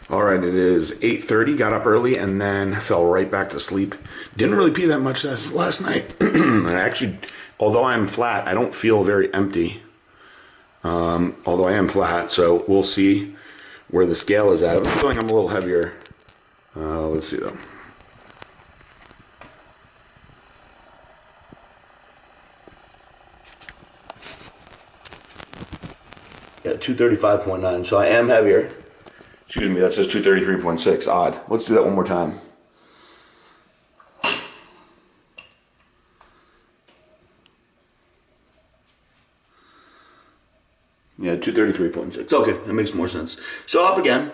All right, it is 8:30, got up early and then fell right back to sleep. Didn't really pee that much last night. And actually, although I'm flat, I don't feel very empty. Although I am flat, so we'll see where the scale is at. I'm feeling I'm a little heavier. Let's see though. Yeah, 235.9, so I am heavier. Excuse me, that says 233.6, odd. Let's do that one more time. Yeah, 233.6. Okay, that makes more sense. So up again.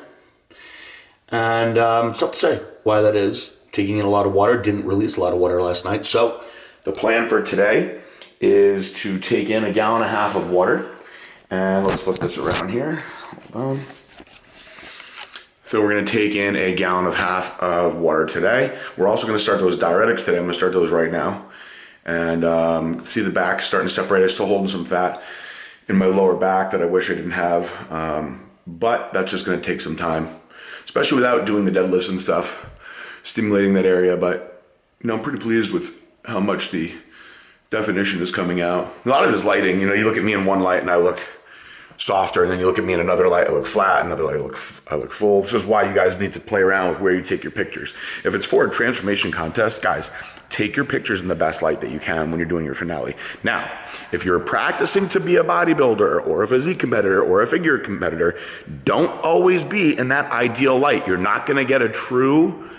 And it's tough to say why that is. Taking in a lot of water, didn't release a lot of water last night. So the plan for today is to take in 1.5 gallons of water. And let's flip this around here. Hold on. So we're going to take in 1.5 gallons of water today. We're also going to start those diuretics today. I'm going to start those right now. And see the back starting to separate. I'm still holding some fat in my lower back that I wish I didn't have. But that's just going to take some time, especially without doing the deadlifts and stuff, stimulating that area. But you know, I'm pretty pleased with how much the definition is coming out. A lot of it is lighting. You know, you look at me in one light and I look softer, and then you look at me in another light, I look flat, another light, I look full. This is why you guys need to play around with where you take your pictures. If it's for a transformation contest, guys, take your pictures in the best light that you can when you're doing your finale. Now, if you're practicing to be a bodybuilder or a physique competitor or a figure competitor, don't always be in that ideal light. You're not gonna get a true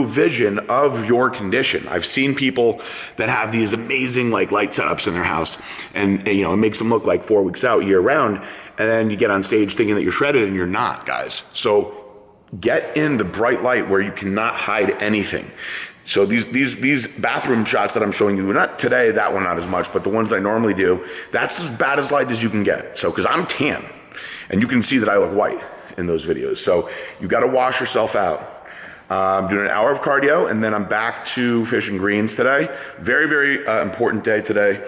vision of your condition. I've seen people that have these amazing like light setups in their house, and you know, it makes them look like 4 weeks out, year round, and then you get on stage thinking that you're shredded and you're not, guys. So get in the bright light where you cannot hide anything. So these bathroom shots that I'm showing you, not today, that one not as much, but the ones that I normally do, that's as bad as light as you can get. So, because I'm tan, and you can see that I look white in those videos. So you gotta wash yourself out. I'm doing 1 hour of cardio, and then I'm back to fish and greens today. Very, very important day today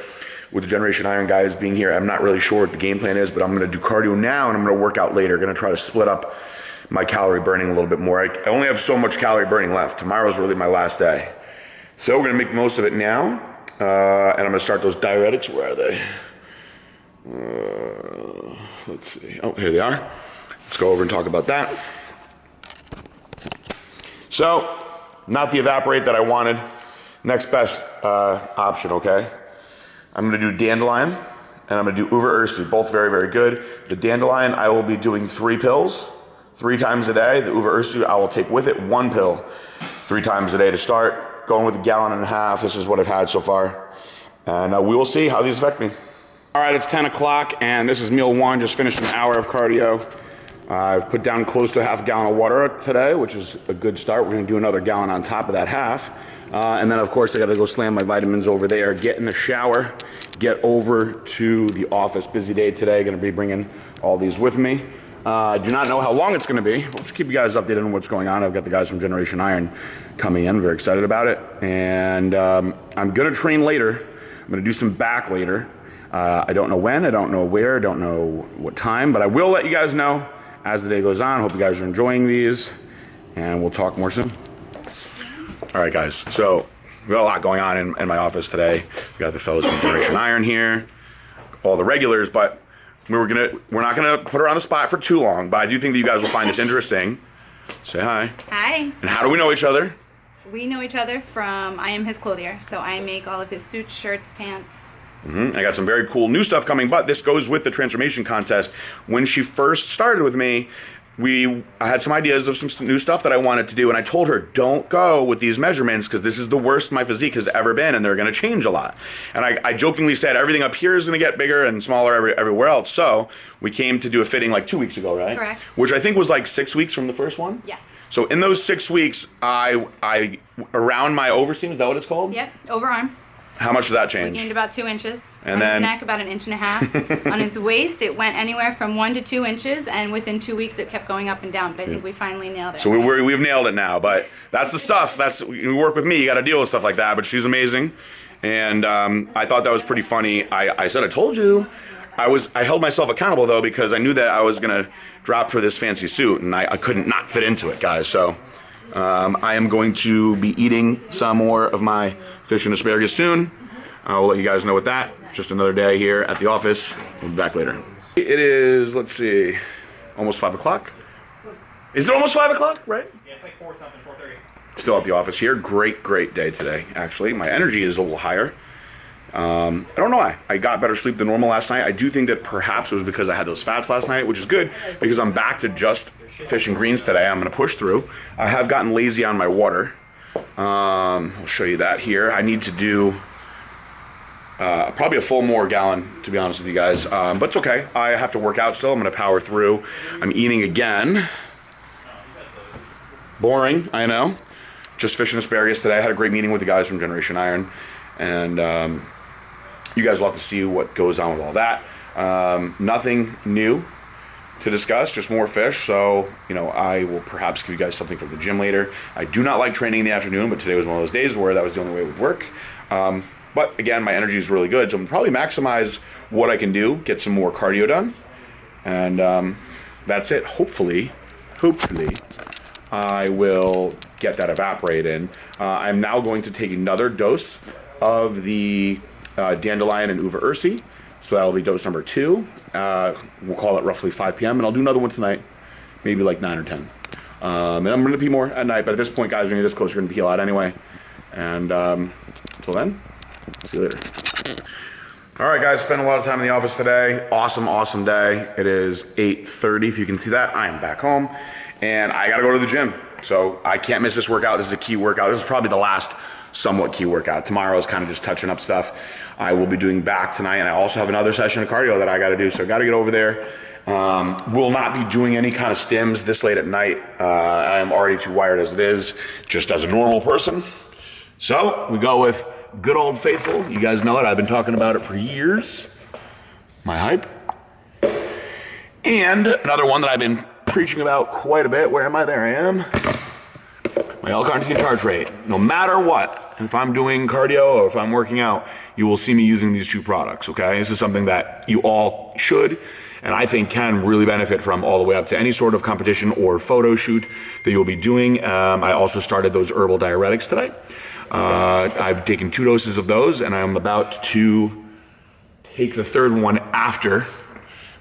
with the Generation Iron guys being here. I'm not really sure what the game plan is, but I'm gonna do cardio now, and I'm gonna work out later. Gonna try to split up my calorie burning a little bit more. I only have so much calorie burning left. Tomorrow's really my last day. So we're gonna make the most of it now, and I'm gonna start those diuretics. Where are they? Let's see. Oh, here they are. Let's go over and talk about that. So, not the evaporate that I wanted. Next best option, okay? I'm gonna do dandelion, and I'm gonna do uva ursi, both very, very good. The dandelion, I will be doing 3 pills, 3 times a day. The uva ursi, I will take with it 1 pill 3 times a day to start. Going with 1.5 gallons. This is what I've had so far. And we will see how these affect me. All right, it's 10 o'clock, and this is meal 1. Just finished 1 hour of cardio. I've put down close to 1/2 gallon of water today, which is a good start. We're gonna do another gallon on top of that half. And then of course I gotta go slam my vitamins over there, get in the shower, get over to the office. Busy day today, gonna be bringing all these with me. I do not know how long it's gonna be. We'll just keep you guys updated on what's going on. I've got the guys from Generation Iron coming in, very excited about it. And I'm gonna train later. I'm gonna do some back later. I don't know when, I don't know where, I don't know what time, but I will let you guys know as the day goes on. Hope you guys are enjoying these, and we'll talk more soon. All right, guys, so we got a lot going on in my office today. We got the fellows from Generation Iron here, all the regulars, but we're not gonna put her on the spot for too long, but I do think that you guys will find this interesting. Say hi. Hi. And how do we know each other? We know each other from, I am his clothier, so I make all of his suits, shirts, pants. I got some very cool new stuff coming, but this goes with the transformation contest. When she first started with me, I had some ideas of some new stuff that I wanted to do, and I told her, don't go with these measurements because this is the worst my physique has ever been, and they're going to change a lot. And I jokingly said everything up here is going to get bigger and smaller everywhere else. So we came to do a fitting like 2 weeks ago, right? Correct. Which I think was like 6 weeks from the first one? Yes. So in those 6 weeks, I around my overseam, is that what it's called? Yep, overarm. How much did that change? We gained about 2 inches. And on then his neck, about 1.5 inches. On his waist, it went anywhere from 1 to 2 inches, and within 2 weeks, it kept going up and down. But I think we finally nailed it. So we've nailed it now. But that's the stuff. You work with me. You got to deal with stuff like that. But she's amazing, and I thought that was pretty funny. I said I told you. I held myself accountable though, because I knew that I was gonna drop for this fancy suit, and I couldn't not fit into it, guys. So I am going to be eating some more of my fish and asparagus soon. I'll let you guys know with that. Just another day here at the office. We'll be back later. It is, let's see, almost 5 o'clock. Is it almost 5 o'clock, right? Yeah, it's like 4 something, 4:30. Still at the office here. Great day today, actually. My energy is a little higher. I don't know why. I got better sleep than normal last night. I do think that perhaps it was because I had those fats last night, which is good because I'm back to just fish and greens today. I'm going to push through. I have gotten lazy on my water. I'll show you that here. I need to do probably a full more gallon, to be honest with you guys. But it's okay. I have to work out still. I'm going to power through. I'm eating again. Boring, I know. Just fish and asparagus today. I had a great meeting with the guys from Generation Iron. And you guys will have to see what goes on with all that. Nothing new to discuss, just more fish. So, you know, I will perhaps give you guys something from the gym later. I do not like training in the afternoon, but today was one of those days where that was the only way it would work. But again, my energy is really good, so I'm probably maximize what I can do, get some more cardio done. And that's it. Hopefully, I will get that evaporate in. I'm now going to take another dose of the dandelion and uva ursi. So that'll be dose number 2. We'll call it roughly 5 p.m. and I'll do another one tonight, maybe like 9 or 10. And I'm gonna pee more at night, but at this point, guys, when you're this close, you're gonna pee a lot anyway. And until then, see you later. All right, guys, spent a lot of time in the office today. Awesome day. It is 8:30, if you can see that. I am back home, and I gotta go to the gym. So I can't miss this workout. This is a key workout. This is probably the last somewhat key workout. Tomorrow is kind of just touching up stuff. I will be doing back tonight, and I also have another session of cardio that I gotta do, so I gotta get over there. Will not be doing any kind of stims this late at night. I am already too wired as it is, just as a normal person. So we go with good old faithful. You guys know it. I've been talking about it for years. My hype. And another one that I've been preaching about quite a bit. Where am I? There I am. My L-carnitine charge rate. No matter what, if I'm doing cardio or if I'm working out, you will see me using these 2 products, okay? This is something that you all should, and I think can really benefit from all the way up to any sort of competition or photo shoot that you'll be doing. I also started those herbal diuretics today. I've taken 2 doses of those, and I'm about to take the 3rd one after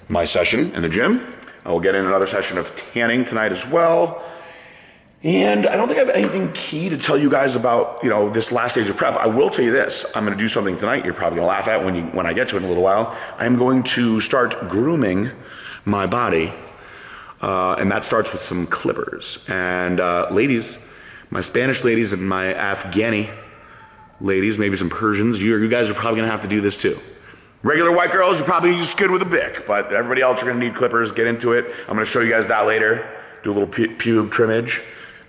my session in the gym. I will get in another session of tanning tonight as well. And I don't think I have anything key to tell you guys about, you know, this last stage of prep. I will tell you this. I'm going to do something tonight you're probably going to laugh at when I get to it in a little while. I'm going to start grooming my body, and that starts with some clippers. And ladies, my Spanish ladies and my Afghani ladies, maybe some Persians, you guys are probably going to have to do this too. Regular white girls, you're probably just good with a Bic, but everybody else, you're going to need clippers. Get into it. I'm going to show you guys that later. Do a little pube trimmage.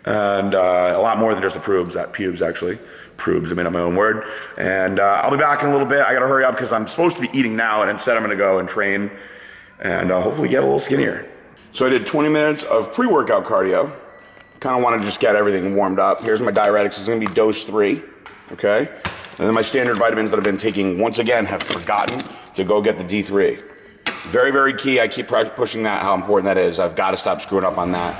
And a lot more than just the pubes, actually. Pubes, I made up my own word. And I'll be back in a little bit. I gotta hurry up because I'm supposed to be eating now, and instead I'm gonna go and train and hopefully get a little skinnier. So I did 20 minutes of pre-workout cardio. Kind of want to just get everything warmed up. Here's my diuretics. It's gonna be dose 3, okay? And then my standard vitamins that I've been taking, once again, have forgotten to go get the D3. Very key. I keep pushing that, how important that is. I've got to stop screwing up on that.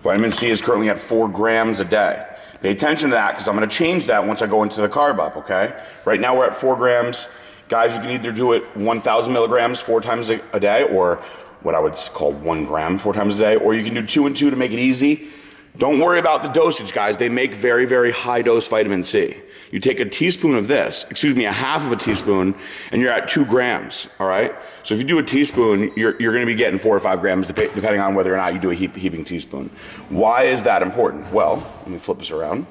Vitamin C is currently at 4 grams a day. Pay attention to that because I'm going to change that once I go into the carb up, okay? Right now we're at 4 grams. Guys, you can either do it 1,000 milligrams 4 times a day, or what I would call 1 gram 4 times a day, or you can do 2 and 2 to make it easy. Don't worry about the dosage, guys. They make very high dose vitamin C. You take a teaspoon of this, a half of a teaspoon, and you're at 2 grams, all right? So if you do a teaspoon, you're gonna be getting 4 or 5 grams depending on whether or not you do a heaping teaspoon. Why is that important? Well, let me flip this around.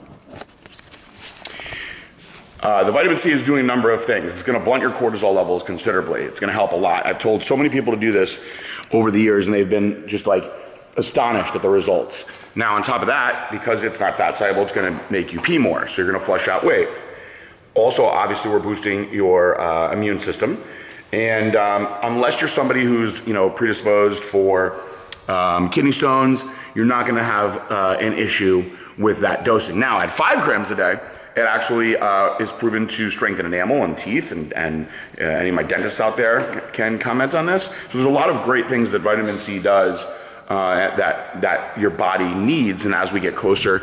The vitamin C is doing a number of things. It's gonna blunt your cortisol levels considerably. It's gonna help a lot. I've told so many people to do this over the years, and they've been just like astonished at the results. Now, on top of that, because it's not fat soluble, it's gonna make you pee more, so you're gonna flush out weight. Also, obviously, we're boosting your immune system. And unless you're somebody who's, predisposed for kidney stones, you're not gonna have an issue with that dosing. Now, at 5 grams a day, It actually is proven to strengthen enamel and teeth, and any of my dentists out there can comment on this. So there's a lot of great things that vitamin C does that your body needs, and as we get closer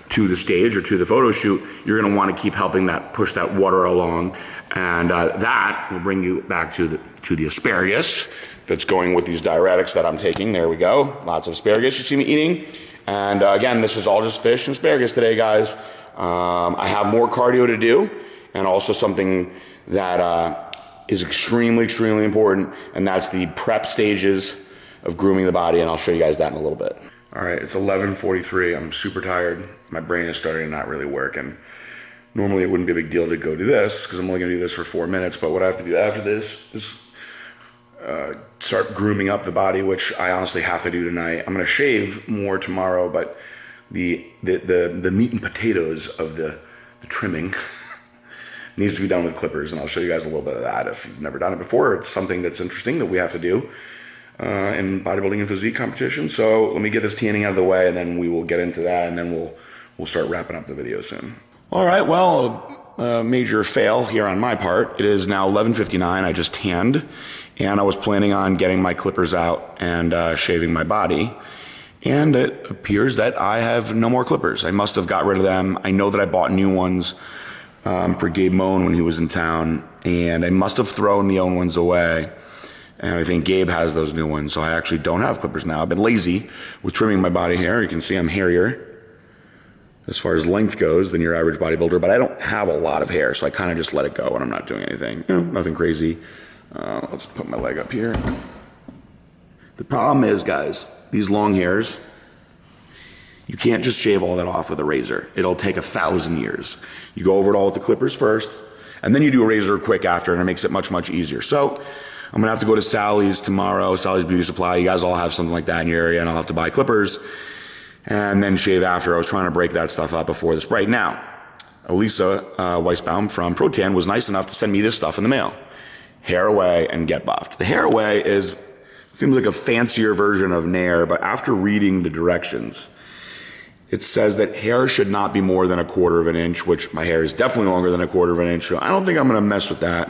to the stage or to the photo shoot, you're going to want to keep helping that push that water along, and that will bring you back to the asparagus that's going with these diuretics that I'm taking. There we go, lots of asparagus you see me eating, and again, this is all just fish and asparagus today, guys. I have more cardio to do, and also something that is extremely, extremely important, and that's the prep stages of grooming the body, and I'll show you guys that in a little bit. All right, it's 11:43. I'm super tired. My brain is starting to not really work, and normally it wouldn't be a big deal to go do this because I'm only going to do this for 4 minutes, but what I have to do after this is start grooming up the body, which I honestly have to do tonight. I'm going to shave more tomorrow, but the meat and potatoes of the trimming needs to be done with clippers, and I'll show you guys a little bit of that. If you've never done it before, it's something that's interesting that we have to do in bodybuilding and physique competition. So let me get this tanning out of the way, and then we will get into that, and then we'll start wrapping up the video soon. All right, well, a major fail here on my part. It is now 11:59. I just tanned, and I was planning on getting my clippers out and shaving my body. And it appears that I have no more clippers. I must have got rid of them. I know that I bought new ones for Gabe Moan when he was in town, and I must have thrown the old ones away. And I think Gabe has those new ones, so I actually don't have clippers now. I've been lazy with trimming my body hair. You can see I'm hairier as far as length goes than your average bodybuilder, but I don't have a lot of hair, so I kind of just let it go when I'm not doing anything. You know, nothing crazy. Let's put my leg up here. The problem is, guys, these long hairs, you can't just shave all that off with a razor. It'll take 1,000 years. You go over it all with the clippers first, and then you do a razor quick after, and it makes it much, much easier. So I'm gonna have to go to Sally's tomorrow, Sally's Beauty Supply. You guys all have something like that in your area, and I'll have to buy clippers and then shave after. I was trying to break that stuff up before this break. Now, Elisa Weisbaum from Protan was nice enough to send me this stuff in the mail. Hair Away and Get Buffed. The Hair Away seems like a fancier version of Nair, but after reading the directions, it says that hair should not be more than 1/4 of an inch, which my hair is definitely longer than 1/4 of an inch, so I don't think I'm gonna mess with that.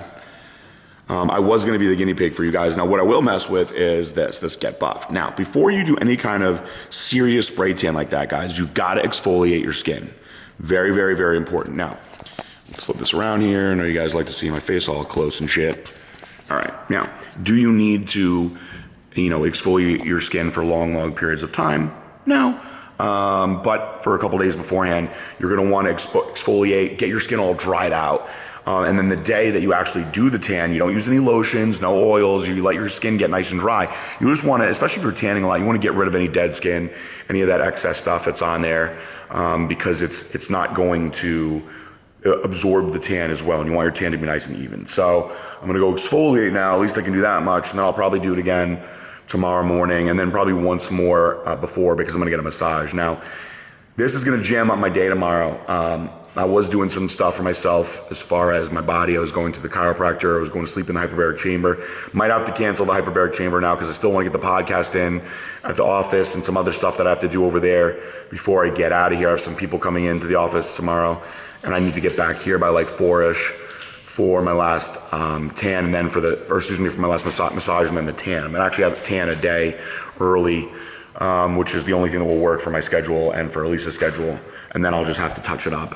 I was gonna be the guinea pig for you guys. Now, what I will mess with is this Get Buffed. Now, before you do any kind of serious spray tan like that, guys, you've gotta exfoliate your skin. Very, very, very important. Now, let's flip this around here. I know you guys like to see my face all close and shit. All right, now, do you need to, exfoliate your skin for long, long periods of time? No. But for a couple days beforehand, you're gonna wanna exfoliate, get your skin all dried out. And then the day that you actually do the tan, you don't use any lotions, no oils, you let your skin get nice and dry. You just wanna, especially if you're tanning a lot, you wanna get rid of any dead skin, any of that excess stuff that's on there, because it's not going to absorb the tan as well, and you want your tan to be nice and even. So I'm gonna go exfoliate now, at least I can do that much, and then I'll probably do it again tomorrow morning, and then probably once more before, because I'm gonna get a massage. Now, this is gonna jam up my day tomorrow. I was doing some stuff for myself as far as my body. I was going to the chiropractor, I was going to sleep in the hyperbaric chamber. Might have to cancel the hyperbaric chamber now because I still wanna get the podcast in at the office and some other stuff that I have to do over there before I get out of here. I have some people coming into the office tomorrow, and I need to get back here by like 4-ish for my last tan, and then for my last massage and then the tan. I'm gonna actually have a tan a day early, which is the only thing that will work for my schedule and for Elisa's schedule, and then I'll just have to touch it up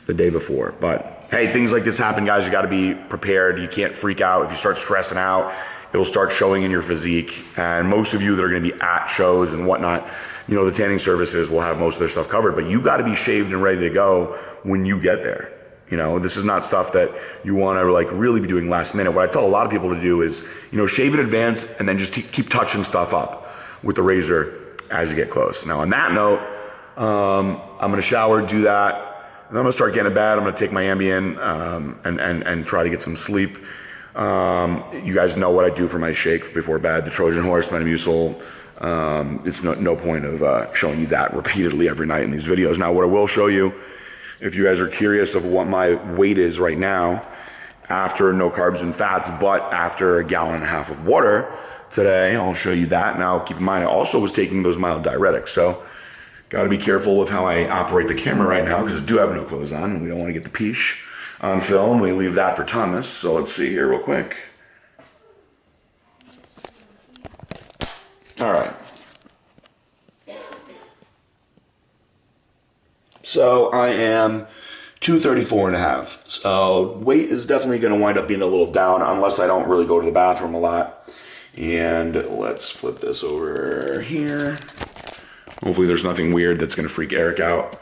the day before. But hey, things like this happen, guys. You gotta be prepared. You can't freak out. If you start stressing out, it'll start showing in your physique. And most of you that are gonna be at shows and whatnot, the tanning services will have most of their stuff covered, but you gotta be shaved and ready to go when you get there. This is not stuff that you want to really be doing last minute. What I tell a lot of people to do is, shave in advance and then just keep touching stuff up with the razor as you get close. Now, on that note, I'm going to shower, do that, and then I'm going to start getting to bed. I'm going to take my Ambien and try to get some sleep. You guys know what I do for my shake before bed, the Trojan horse, Metamucil. It's no point of showing you that repeatedly every night in these videos. Now, what I will show you, if you guys are curious of what my weight is right now, after no carbs and fats, but after 1.5 gallons of water today, I'll show you that. Now, keep in mind, I also was taking those mild diuretics. So, Got to be careful with how I operate the camera right now because I do have no clothes on and we don't want to get the peach on film. We leave that for Thomas. So let's see here real quick. All right. So I am 234 and a half. So weight is definitely going to wind up being a little down unless I don't really go to the bathroom a lot. And let's flip this over here. Hopefully there's nothing weird that's going to freak Eric out.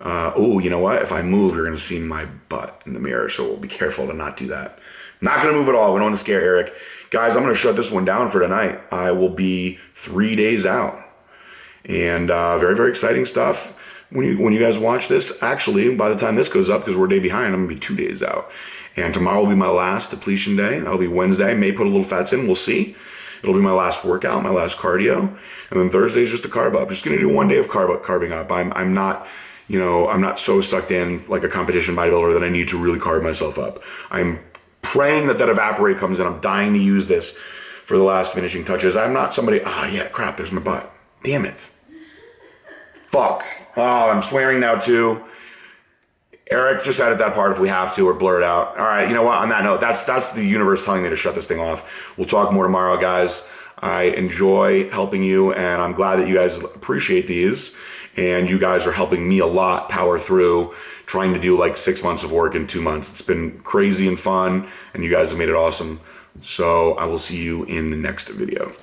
Oh, you know what? If I move, you're going to see my butt in the mirror. So we'll be careful to not do that. Not going to move at all. We don't want to scare Eric. Guys, I'm going to shut this one down for tonight. I will be 3 days out. And very, very exciting stuff. When you guys watch this, actually, by the time this goes up, because we're a day behind, I'm going to be 2 days out. And tomorrow will be my last depletion day. That'll be Wednesday. I may put a little fats in. We'll see. It'll be my last workout, my last cardio. And then Thursday is just a carb up. Just going to do 1 day of carbing up. I'm not, you know, I'm not so sucked in like a competition bodybuilder that I need to really carb myself up. I'm praying that evaporate comes in. I'm dying to use this for the last finishing touches. I'm not somebody, yeah, crap, there's my butt. Damn it. Fuck. Oh, I'm swearing now too. Eric, just edit that part if we have to or blur it out. All right, you know what? On that note, that's the universe telling me to shut this thing off. We'll talk more tomorrow, guys. I enjoy helping you, and I'm glad that you guys appreciate these. And you guys are helping me a lot power through trying to do like 6 months of work in 2 months. It's been crazy and fun, and you guys have made it awesome. So I will see you in the next video.